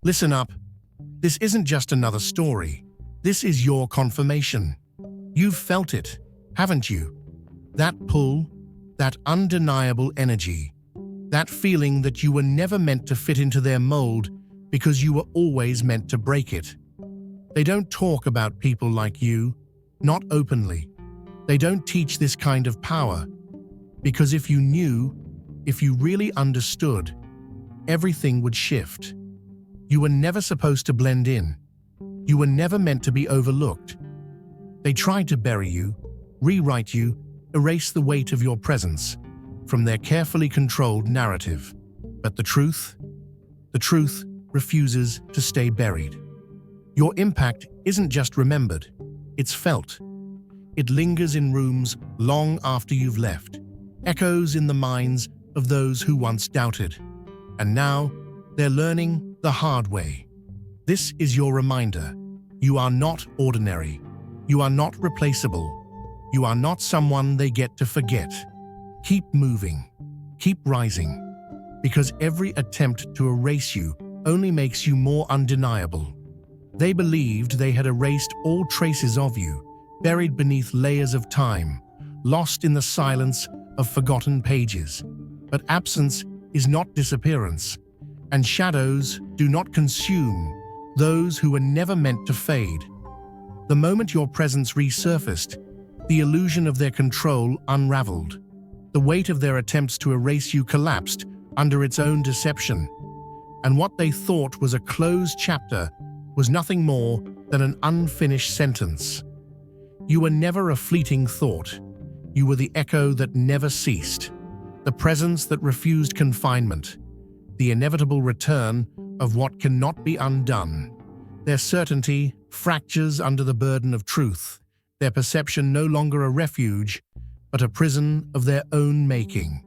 Listen up. This isn't just another story. This is your confirmation. You've felt it, haven't you? That pull, that undeniable energy, that feeling that you were never meant to fit into their mold because you were always meant to break it. They don't talk about people like you, not openly. They don't teach this kind of power, because if you knew, if you really understood, everything would shift. You were never supposed to blend in. You were never meant to be overlooked. They tried to bury you, rewrite you, erase the weight of your presence from their carefully controlled narrative. But the truth refuses to stay buried. Your impact isn't just remembered, it's felt. It lingers in rooms long after you've left, echoes in the minds of those who once doubted. And now, they're learning the hard way. This is your reminder. You are not ordinary. You are not replaceable. You are not someone they get to forget. Keep moving. Keep rising. Because every attempt to erase you only makes you more undeniable. They believed they had erased all traces of you, buried beneath layers of time, lost in the silence of forgotten pages. But absence is not disappearance, and shadows do not consume those who were never meant to fade. The moment your presence resurfaced, the illusion of their control unraveled. The weight of their attempts to erase you collapsed under its own deception, and what they thought was a closed chapter was nothing more than an unfinished sentence. You were never a fleeting thought. You were the echo that never ceased, the presence that refused confinement, the inevitable return of what cannot be undone. Their certainty fractures under the burden of truth, their perception no longer a refuge, but a prison of their own making.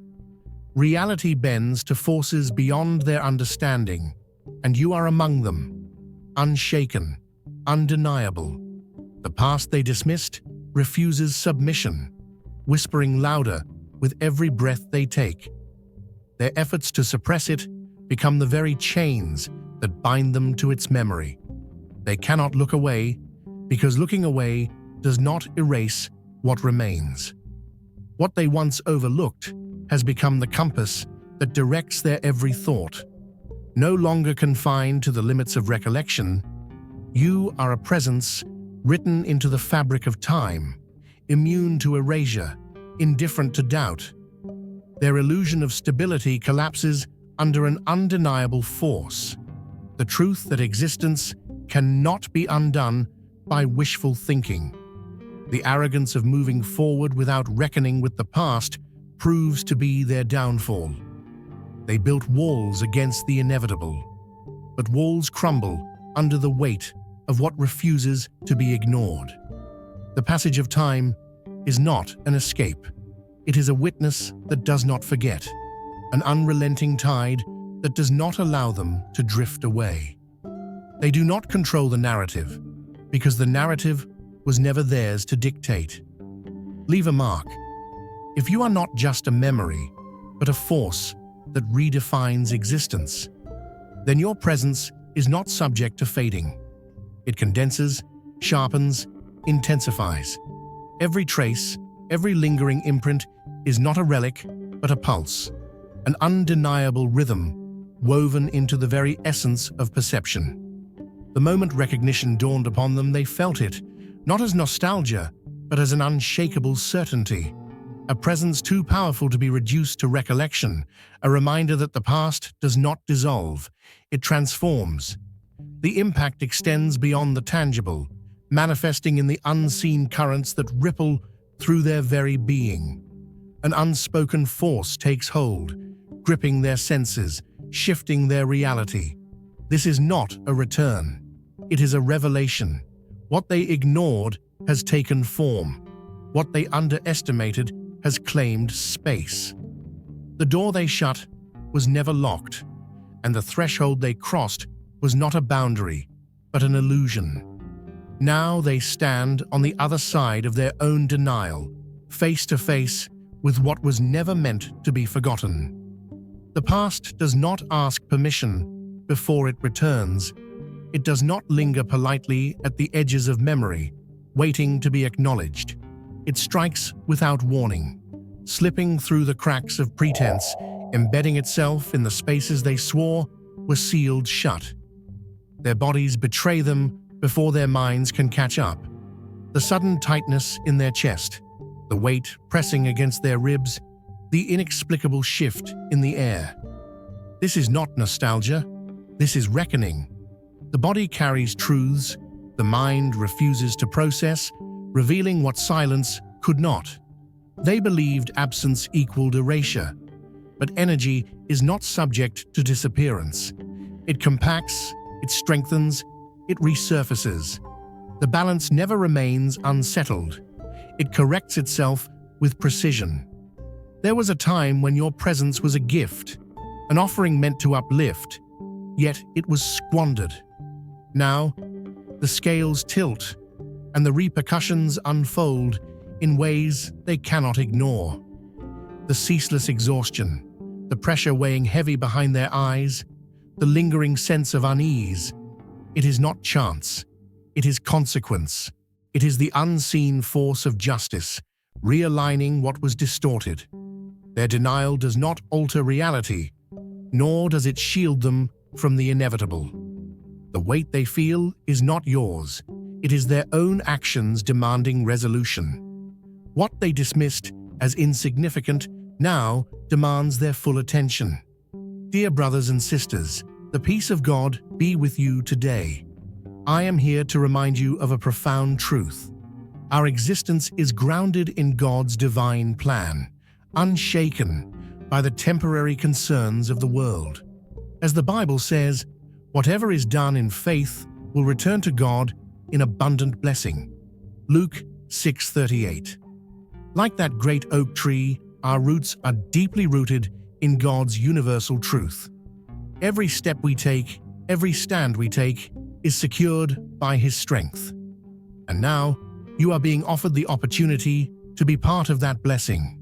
Reality bends to forces beyond their understanding, and you are among them, unshaken, undeniable. The past they dismissed refuses submission, whispering louder with every breath they take. Their efforts to suppress it become the very chains that bind them to its memory. They cannot look away, because looking away does not erase what remains. What they once overlooked has become the compass that directs their every thought. No longer confined to the limits of recollection, you are a presence written into the fabric of time, immune to erasure, indifferent to doubt. Their illusion of stability collapses under an undeniable force, the truth that existence cannot be undone by wishful thinking. The arrogance of moving forward without reckoning with the past proves to be their downfall. They built walls against the inevitable, but walls crumble under the weight of what refuses to be ignored. The passage of time is not an escape. It is a witness that does not forget, an unrelenting tide that does not allow them to drift away. They do not control the narrative, because the narrative was never theirs to dictate. Leave a mark. If you are not just a memory, but a force that redefines existence, then your presence is not subject to fading. It condenses, sharpens, intensifies. Every trace, every lingering imprint is not a relic, but a pulse, an undeniable rhythm woven into the very essence of perception. The moment recognition dawned upon them, they felt it, not as nostalgia, but as an unshakable certainty, a presence too powerful to be reduced to recollection, a reminder that the past does not dissolve, it transforms. The impact extends beyond the tangible, manifesting in the unseen currents that ripple through their very being. An unspoken force takes hold, gripping their senses, shifting their reality. This is not a return. It is a revelation. What they ignored has taken form. What they underestimated has claimed space. The door they shut was never locked, and the threshold they crossed was not a boundary, but an illusion. Now they stand on the other side of their own denial, face to face with what was never meant to be forgotten. The past does not ask permission, before it returns. It does not linger politely at the edges of memory, waiting to be acknowledged. It strikes without warning, slipping through the cracks of pretense, embedding itself in the spaces they swore were sealed shut. Their bodies betray them before their minds can catch up. The sudden tightness in their chest, the weight pressing against their ribs, the inexplicable shift in the air. This is not nostalgia, this is reckoning. The body carries truths the mind refuses to process, revealing what silence could not. They believed absence equaled erasure, but energy is not subject to disappearance. It compacts, it strengthens, it resurfaces. The balance never remains unsettled. It corrects itself with precision. There was a time when your presence was a gift, an offering meant to uplift, yet it was squandered. Now, the scales tilt, and the repercussions unfold in ways they cannot ignore. The ceaseless exhaustion, the pressure weighing heavy behind their eyes, the lingering sense of unease. It is not chance. It is consequence. It is the unseen force of justice, realigning what was distorted. Their denial does not alter reality, nor does it shield them from the inevitable. The weight they feel is not yours. It is their own actions demanding resolution. What they dismissed as insignificant now demands their full attention. Dear brothers and sisters, the peace of God be with you today. I am here to remind you of a profound truth. Our existence is grounded in God's divine plan, unshaken by the temporary concerns of the world. As the Bible says, whatever is done in faith will return to God in abundant blessing. Luke 6:38. Like that great oak tree, our roots are deeply rooted in God's universal truth. Every step we take, every stand we take, is secured by His strength. And now, you are being offered the opportunity to be part of that blessing.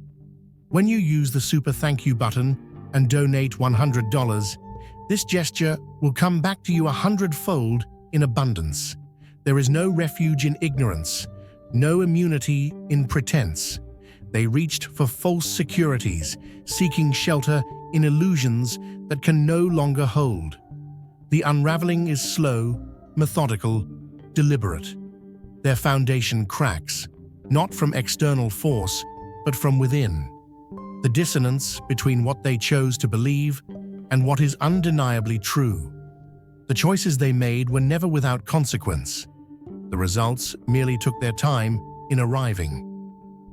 When you use the Super Thank You button and donate $100, this gesture will come back to you 100-fold in abundance. There is no refuge in ignorance, no immunity in pretense. They reached for false securities, seeking shelter in illusions that can no longer hold. The unraveling is slow, methodical, deliberate. Their foundation cracks, not from external force, but from within. The dissonance between what they chose to believe and what is undeniably true. The choices they made were never without consequence. The results merely took their time in arriving.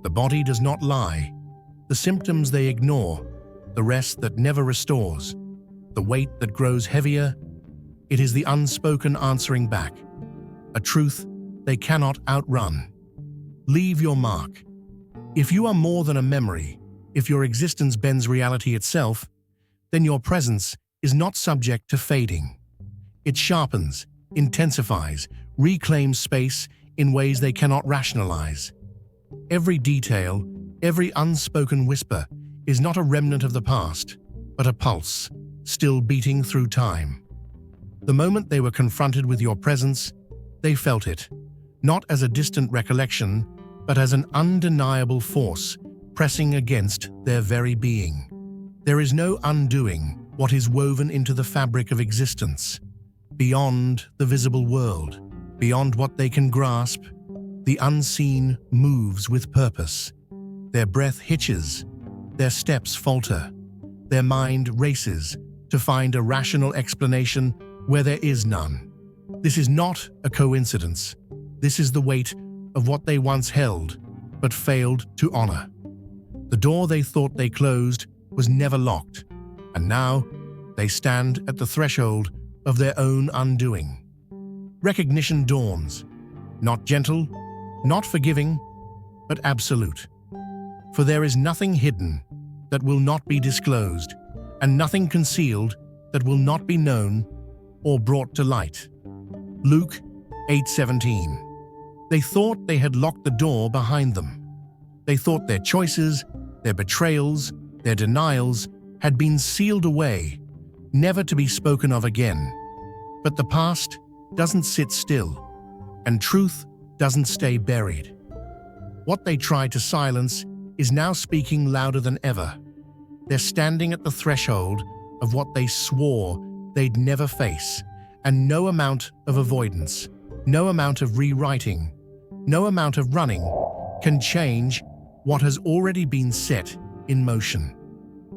The body does not lie. The symptoms they ignore, the rest that never restores, the weight that grows heavier. It is the unspoken answering back, a truth they cannot outrun. Leave your mark. If you are more than a memory, if your existence bends reality itself, then your presence is not subject to fading. It sharpens, intensifies, reclaims space in ways they cannot rationalize. Every detail, every unspoken whisper is not a remnant of the past, but a pulse, still beating through time. The moment they were confronted with your presence, they felt it, not as a distant recollection, but as an undeniable force pressing against their very being. There is no undoing what is woven into the fabric of existence. Beyond the visible world, beyond what they can grasp, the unseen moves with purpose. Their breath hitches, their steps falter, their mind races to find a rational explanation where there is none. This is not a coincidence. This is the weight of what they once held, but failed to honor. The door they thought they closed was never locked, and now they stand at the threshold of their own undoing. Recognition dawns, not gentle, not forgiving, but absolute. For there is nothing hidden that will not be disclosed, and nothing concealed that will not be known or brought to light. Luke 8:17. They thought they had locked the door behind them. They thought their choices, their betrayals, their denials had been sealed away. never to be spoken of again. But the past doesn't sit still, and truth doesn't stay buried. What they tried to silence is now speaking louder than ever. They're standing at the threshold of what they swore they'd never face, and no amount of avoidance, no amount of rewriting, no amount of running can change what has already been set in motion.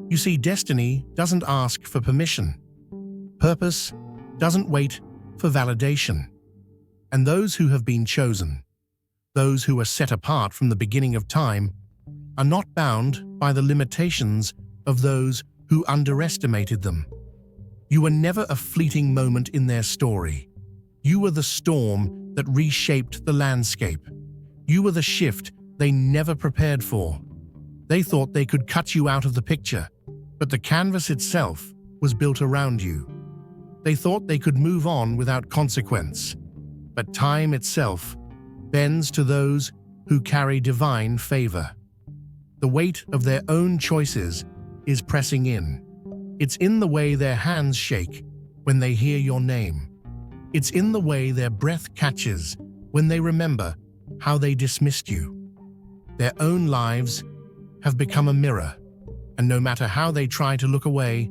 You see, destiny doesn't ask for permission. Purpose doesn't wait for validation. And those who have been chosen, those who are set apart from the beginning of time, are not bound by the limitations of those who underestimated them. You were never a fleeting moment in their story. You were the storm that reshaped the landscape. You were the shift they never prepared for. They thought they could cut you out of the picture, but the canvas itself was built around you. They thought they could move on without consequence, but time itself bends to those who carry divine favor. The weight of their own choices is pressing in. It's in the way their hands shake when they hear your name. It's in the way their breath catches when they remember how they dismissed you. Their own lives have become a mirror, and no matter how they try to look away,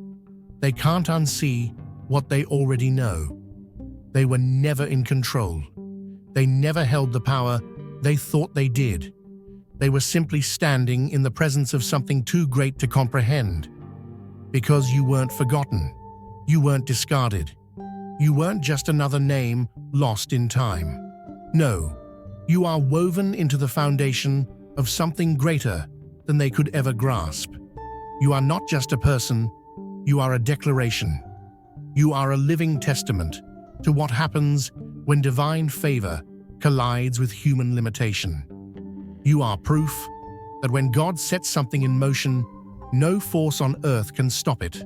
they can't unsee what they already know. They were never in control. They never held the power they thought they did. They were simply standing in the presence of something too great to comprehend. Because you weren't forgotten. You weren't discarded. You weren't just another name lost in time. No, you are woven into the foundation of something greater than they could ever grasp. You are not just a person, you are a declaration. You are a living testament to what happens when divine favor collides with human limitation. You are proof that when God sets something in motion, no force on earth can stop it.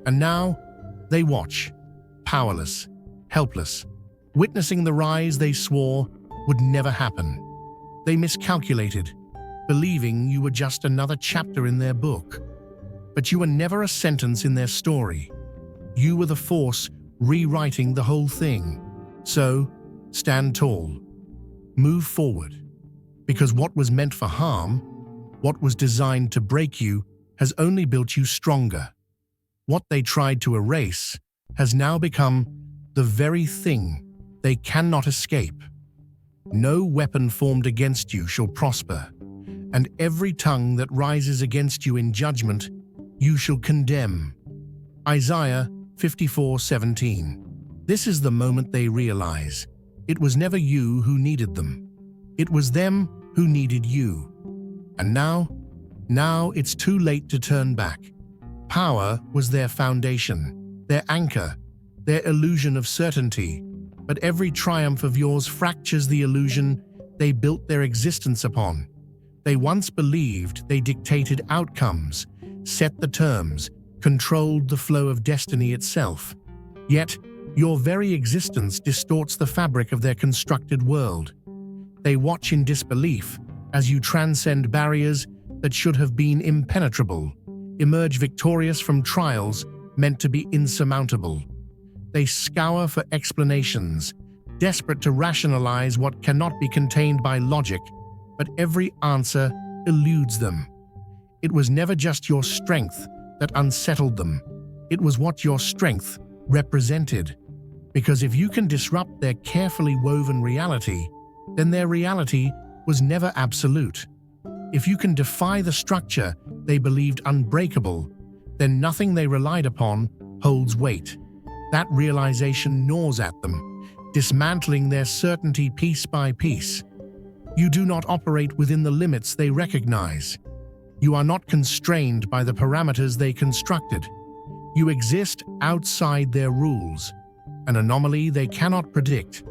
And now, they watch, powerless, helpless, witnessing the rise they swore would never happen. They miscalculated, believing you were just another chapter in their book. But you were never a sentence in their story. You were the force rewriting the whole thing. So, stand tall. Move forward. Because what was meant for harm, what was designed to break you, has only built you stronger. What they tried to erase has now become the very thing they cannot escape. No weapon formed against you shall prosper, and every tongue that rises against you in judgment, you shall condemn. Isaiah 54:17. This is the moment they realize it was never you who needed them. It was them who needed you. And now it's too late to turn back. Power was their foundation, their anchor, their illusion of certainty. But every triumph of yours fractures the illusion they built their existence upon. They once believed they dictated outcomes, set the terms, controlled the flow of destiny itself. Yet, your very existence distorts the fabric of their constructed world. They watch in disbelief as you transcend barriers that should have been impenetrable, emerge victorious from trials meant to be insurmountable. They scour for explanations, desperate to rationalize what cannot be contained by logic, but every answer eludes them. It was never just your strength that unsettled them. It was what your strength represented. Because if you can disrupt their carefully woven reality, then their reality was never absolute. If you can defy the structure they believed unbreakable, then nothing they relied upon holds weight. That realization gnaws at them, dismantling their certainty piece by piece. You do not operate within the limits they recognize. You are not constrained by the parameters they constructed. You exist outside their rules, an anomaly they cannot predict,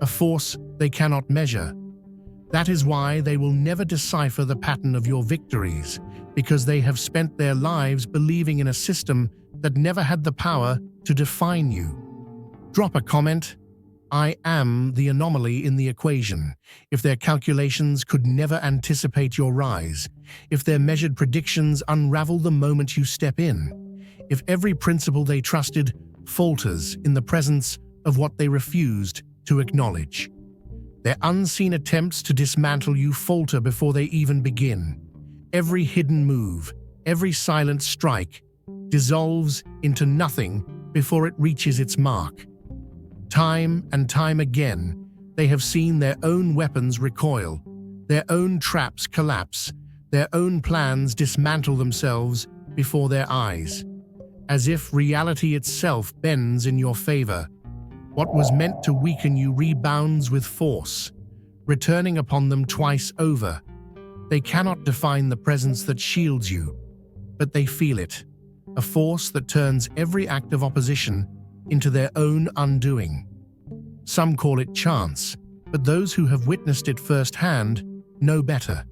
a force they cannot measure. That is why they will never decipher the pattern of your victories, because they have spent their lives believing in a system that never had the power to define you. Drop a comment. I am the anomaly in the equation. If their calculations could never anticipate your rise, if their measured predictions unravel the moment you step in, if every principle they trusted falters in the presence of what they refused to acknowledge. Their unseen attempts to dismantle you falter before they even begin. Every hidden move, every silent strike, dissolves into nothing before it reaches its mark. Time and time again, they have seen their own weapons recoil, their own traps collapse, their own plans dismantle themselves before their eyes. As if reality itself bends in your favor, what was meant to weaken you rebounds with force, returning upon them twice over. They cannot define the presence that shields you, but they feel it, a force that turns every act of opposition into their own undoing. Some call it chance, but those who have witnessed it firsthand know better.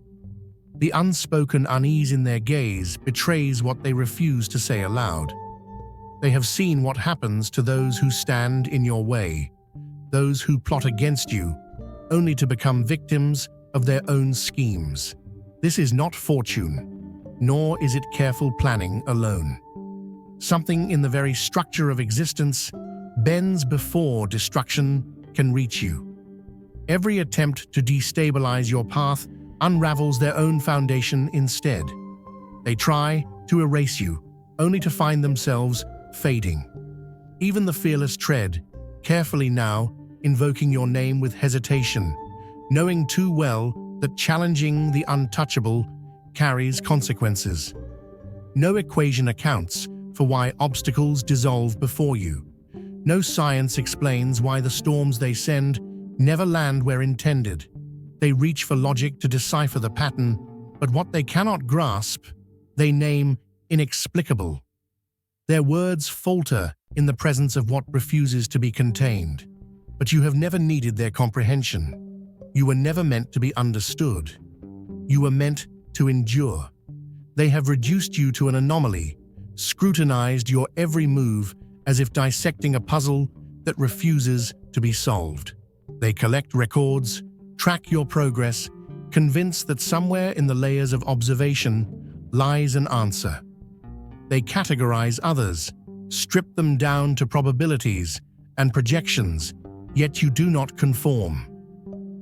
The unspoken unease in their gaze betrays what they refuse to say aloud. They have seen what happens to those who stand in your way, those who plot against you, only to become victims of their own schemes. This is not fortune, nor is it careful planning alone. Something in the very structure of existence bends before destruction can reach you. Every attempt to destabilize your path unravels their own foundation instead. They try to erase you, only to find themselves fading. Even the fearless tread, carefully now, invoking your name with hesitation, knowing too well that challenging the untouchable carries consequences. No equation accounts for why obstacles dissolve before you. No science explains why the storms they send never land where intended. They reach for logic to decipher the pattern, but what they cannot grasp, they name inexplicable. Their words falter in the presence of what refuses to be contained. But you have never needed their comprehension. You were never meant to be understood. You were meant to endure. They have reduced you to an anomaly, scrutinized your every move as if dissecting a puzzle that refuses to be solved. They collect records, track your progress, convinced that somewhere in the layers of observation lies an answer. They categorize others, strip them down to probabilities and projections, yet you do not conform.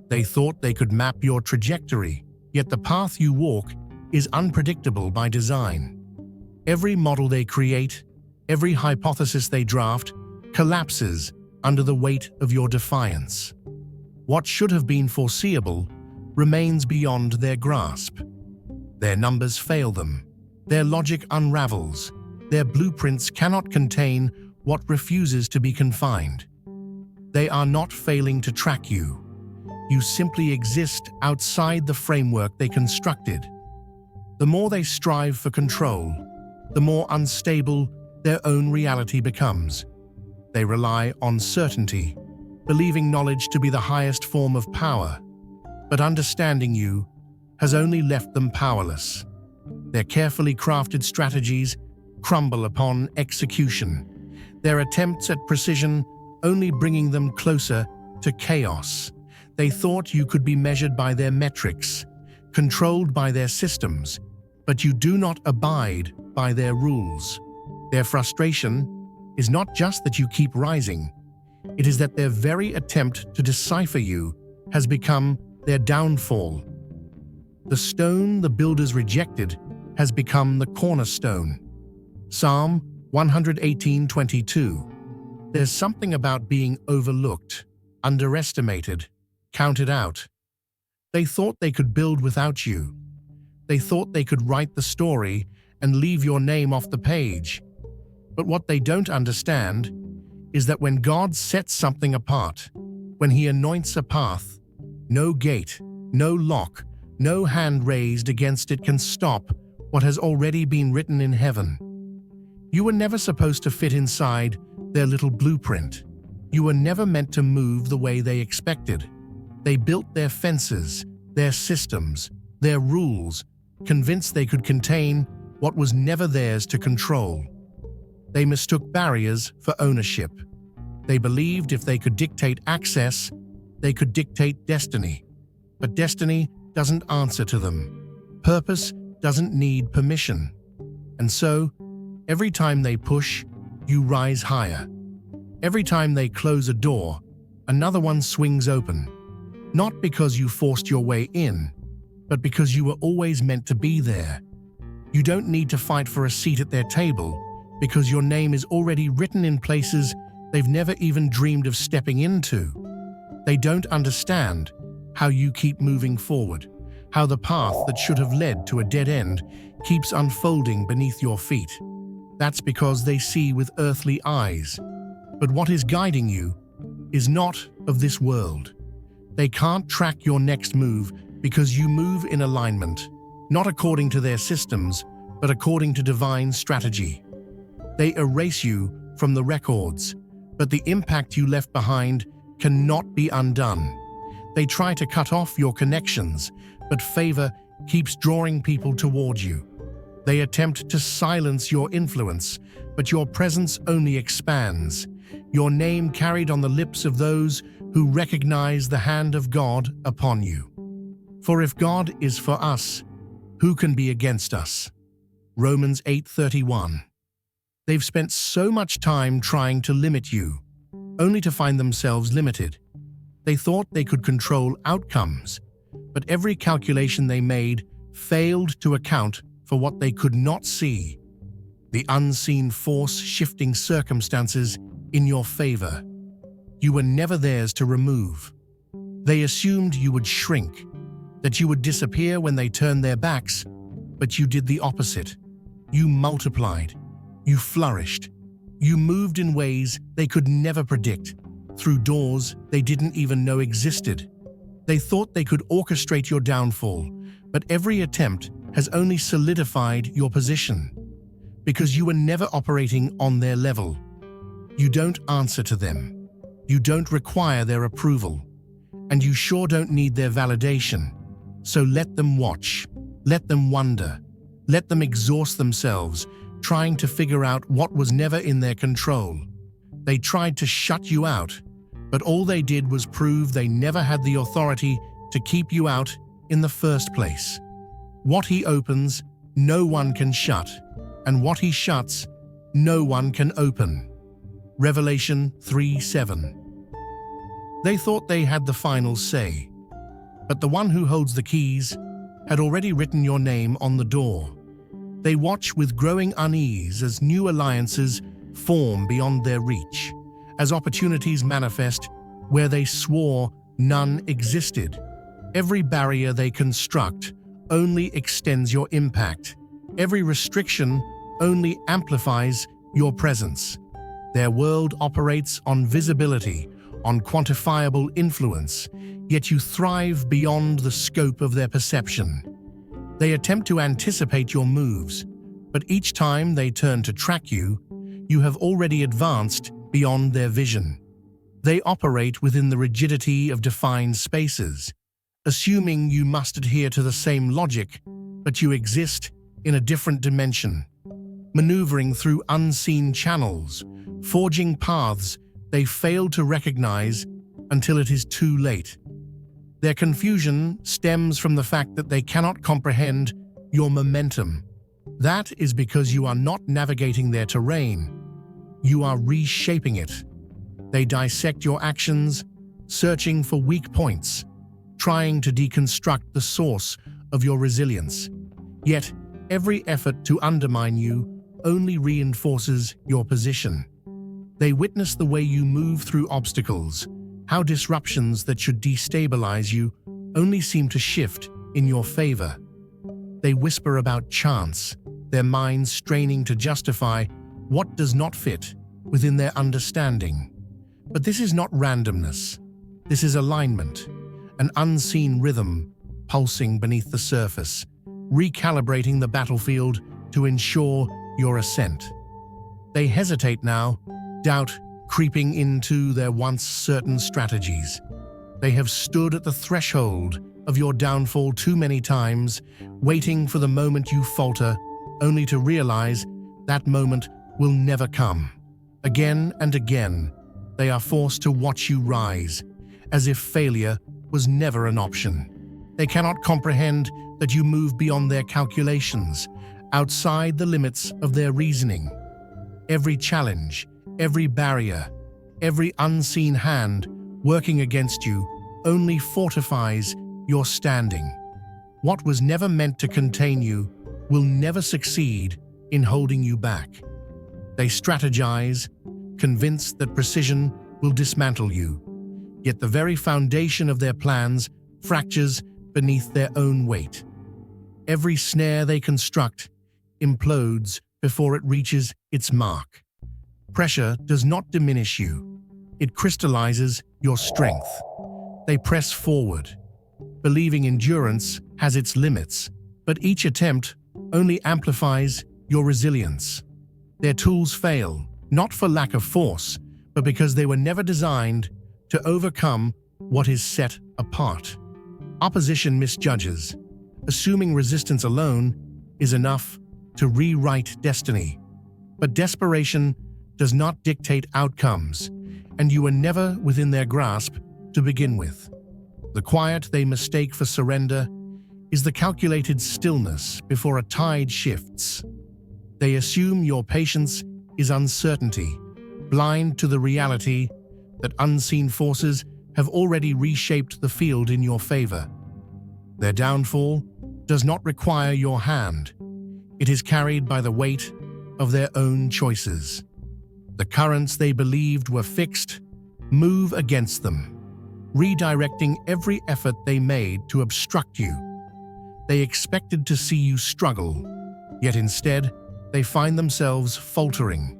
They thought they could map your trajectory, yet the path you walk is unpredictable by design. Every model they create, every hypothesis they draft, collapses under the weight of your defiance. What should have been foreseeable remains beyond their grasp. Their numbers fail them. Their logic unravels. Their blueprints cannot contain what refuses to be confined. They are not failing to track you. You simply exist outside the framework they constructed. The more they strive for control, the more unstable their own reality becomes. They rely on certainty, believing knowledge to be the highest form of power. But understanding you has only left them powerless. Their carefully crafted strategies crumble upon execution, their attempts at precision only bringing them closer to chaos. They thought you could be measured by their metrics, controlled by their systems, but you do not abide by their rules. Their frustration is not just that you keep rising, it is that their very attempt to decipher you has become their downfall. The stone the builders rejected has become the cornerstone. Psalm 118:22. There's something about being overlooked, underestimated, counted out. They thought they could build without you. They thought they could write the story and leave your name off the page. But what they don't understand is that when God sets something apart, when He anoints a path, no gate, no lock, no hand raised against it can stop what has already been written in heaven. You were never supposed to fit inside their little blueprint. You were never meant to move the way they expected. They built their fences, their systems, their rules, convinced they could contain what was never theirs to control. They mistook barriers for ownership. They believed if they could dictate access, they could dictate destiny. But destiny doesn't answer to them. Purpose doesn't need permission. And so, Every time they push, you rise higher. Every time they close a door, another one swings open. Not because you forced your way in, but because you were always meant to be there. You don't need to fight for a seat at their table because your name is already written in places they've never even dreamed of stepping into. They don't understand how you keep moving forward, how the path that should have led to a dead end keeps unfolding beneath your feet. That's because they see with earthly eyes. But what is guiding you is not of this world. They can't track your next move because you move in alignment, not according to their systems, but according to divine strategy. They erase you from the records, but the impact you left behind cannot be undone. They try to cut off your connections, but favor keeps drawing people toward you. They attempt to silence your influence, but your presence only expands. Your name carried on the lips of those who recognize the hand of God upon you. For if God is for us, who can be against us? Romans 8:31. They've spent so much time trying to limit you, only to find themselves limited. They thought they could control outcomes, but every calculation they made failed to account for what they could not see, the unseen force shifting circumstances in your favor. You were never theirs to remove. They assumed you would shrink, that you would disappear when they turned their backs, but you did the opposite. You multiplied. You flourished. You moved in ways they could never predict, through doors they didn't even know existed. They thought they could orchestrate your downfall, but every attempt has only solidified your position, because you were never operating on their level. You don't answer to them. You don't require their approval, and you sure don't need their validation. So let them watch, let them wonder, let them exhaust themselves, trying to figure out what was never in their control. They tried to shut you out, but all they did was prove they never had the authority to keep you out in the first place. What he opens, no one can shut, and what he shuts, no one can open. Revelation 3:7. They thought they had the final say, but the one who holds the keys had already written your name on the door. They watch with growing unease as new alliances form beyond their reach, as opportunities manifest where they swore none existed. Every barrier they construct only extends your impact. Every restriction only amplifies your presence. Their world operates on visibility, on quantifiable influence, yet you thrive beyond the scope of their perception. They attempt to anticipate your moves, but each time they turn to track you, you have already advanced beyond their vision. They operate within the rigidity of defined spaces, assuming you must adhere to the same logic, but you exist in a different dimension, maneuvering through unseen channels, forging paths they fail to recognize until it is too late. Their confusion stems from the fact that they cannot comprehend your momentum. That is because you are not navigating their terrain. You are reshaping it. They dissect your actions, searching for weak points, trying to deconstruct the source of your resilience. Yet, every effort to undermine you only reinforces your position. They witness the way you move through obstacles, how disruptions that should destabilize you only seem to shift in your favor. They whisper about chance, their minds straining to justify what does not fit within their understanding. But this is not randomness. This is alignment, an unseen rhythm pulsing beneath the surface, recalibrating the battlefield to ensure your ascent. They hesitate now, doubt creeping into their once certain strategies. They have stood at the threshold of your downfall too many times, waiting for the moment you falter, only to realize that moment will never come. Again and again, they are forced to watch you rise, as if failure was never an option. They cannot comprehend that you move beyond their calculations, outside the limits of their reasoning. Every challenge, every barrier, every unseen hand working against you only fortifies your standing. What was never meant to contain you will never succeed in holding you back. They strategize, convinced that precision will dismantle you, yet the very foundation of their plans fractures beneath their own weight. Every snare they construct implodes before it reaches its mark. Pressure does not diminish you. It crystallizes your strength. They press forward, believing endurance has its limits, but each attempt only amplifies your resilience. Their tools fail, not for lack of force, but because they were never designed to overcome what is set apart. Opposition misjudges, assuming resistance alone is enough to rewrite destiny. But desperation does not dictate outcomes, and you were never within their grasp to begin with. The quiet they mistake for surrender is the calculated stillness before a tide shifts. They assume your patience is uncertainty, blind to the reality that unseen forces have already reshaped the field in your favor. Their downfall does not require your hand. It is carried by the weight of their own choices. The currents they believed were fixed move against them, redirecting every effort they made to obstruct you. They expected to see you struggle, yet instead they find themselves faltering,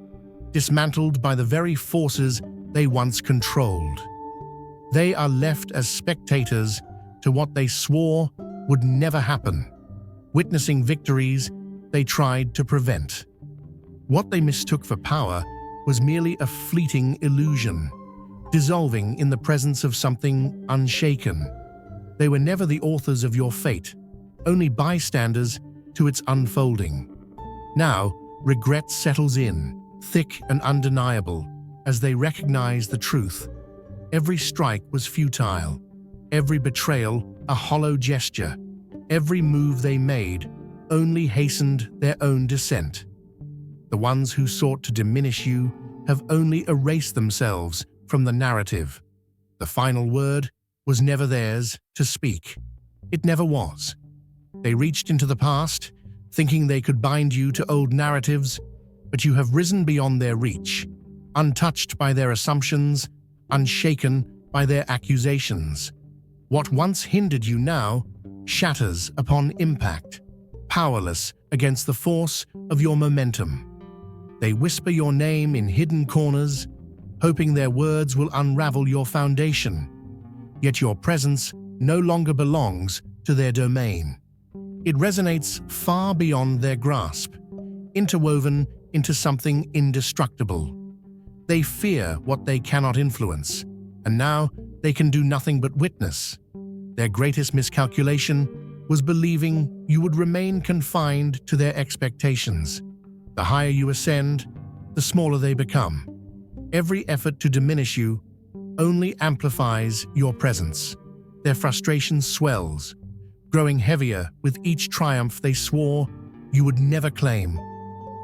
dismantled by the very forces they once controlled. They are left as spectators to what they swore would never happen, witnessing victories they tried to prevent. What they mistook for power was merely a fleeting illusion, dissolving in the presence of something unshaken. They were never the authors of your fate, only bystanders to its unfolding. Now, regret settles in, thick and undeniable, as they recognize the truth. Every strike was futile, every betrayal a hollow gesture, every move they made only hastened their own descent. The ones who sought to diminish you have only erased themselves from the narrative. The final word was never theirs to speak. It never was. They reached into the past, thinking they could bind you to old narratives, but you have risen beyond their reach, untouched by their assumptions, unshaken by their accusations. What once hindered you now shatters upon impact, powerless against the force of your momentum. They whisper your name in hidden corners, hoping their words will unravel your foundation. Yet your presence no longer belongs to their domain. It resonates far beyond their grasp, interwoven into something indestructible. They fear what they cannot influence, and now they can do nothing but witness. Their greatest miscalculation was believing you would remain confined to their expectations. The higher you ascend, the smaller they become. Every effort to diminish you only amplifies your presence. Their frustration swells, growing heavier with each triumph they swore you would never claim.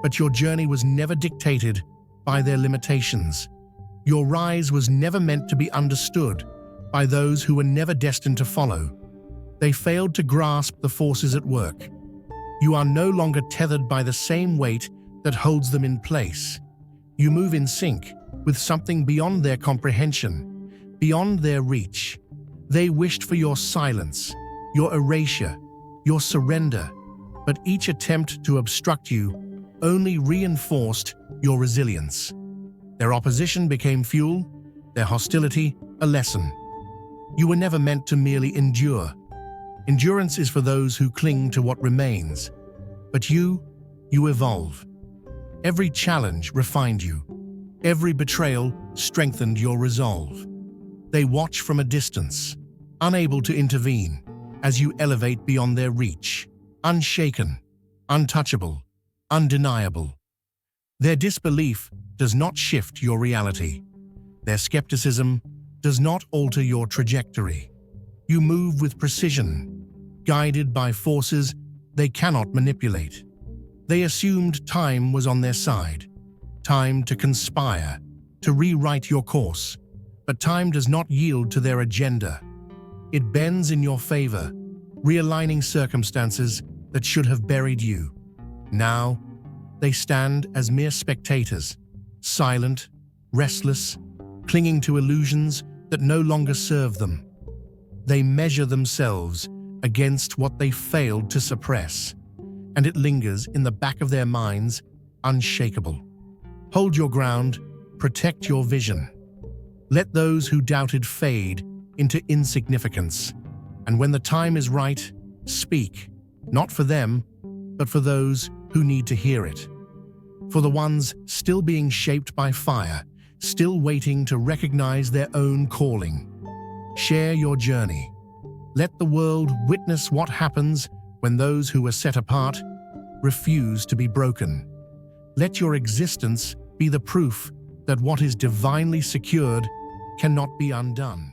But your journey was never dictated by their limitations. Your rise was never meant to be understood by those who were never destined to follow. They failed to grasp the forces at work. You are no longer tethered by the same weight that holds them in place. You move in sync with something beyond their comprehension, beyond their reach. They wished for your silence, your erasure, your surrender, but each attempt to obstruct you only reinforced your resilience. Their opposition became fuel, their hostility a lesson. You were never meant to merely endure. Endurance is for those who cling to what remains. But you evolve. Every challenge refined you. Every betrayal strengthened your resolve. They watch from a distance, unable to intervene, as you elevate beyond their reach, unshaken, untouchable, undeniable. Their disbelief does not shift your reality. Their skepticism does not alter your trajectory. You move with precision, guided by forces they cannot manipulate. They assumed time was on their side, time to conspire, to rewrite your course. But time does not yield to their agenda. It bends in your favor, realigning circumstances that should have buried you. Now, they stand as mere spectators, silent, restless, clinging to illusions that no longer serve them. They measure themselves against what they failed to suppress, and it lingers in the back of their minds, unshakable. Hold your ground, protect your vision. Let those who doubted fade into insignificance, and when the time is right, speak, not for them, but for those who need to hear it. For the ones still being shaped by fire, still waiting to recognize their own calling. Share your journey. Let the world witness what happens when those who were set apart refuse to be broken. Let your existence be the proof that what is divinely secured cannot be undone.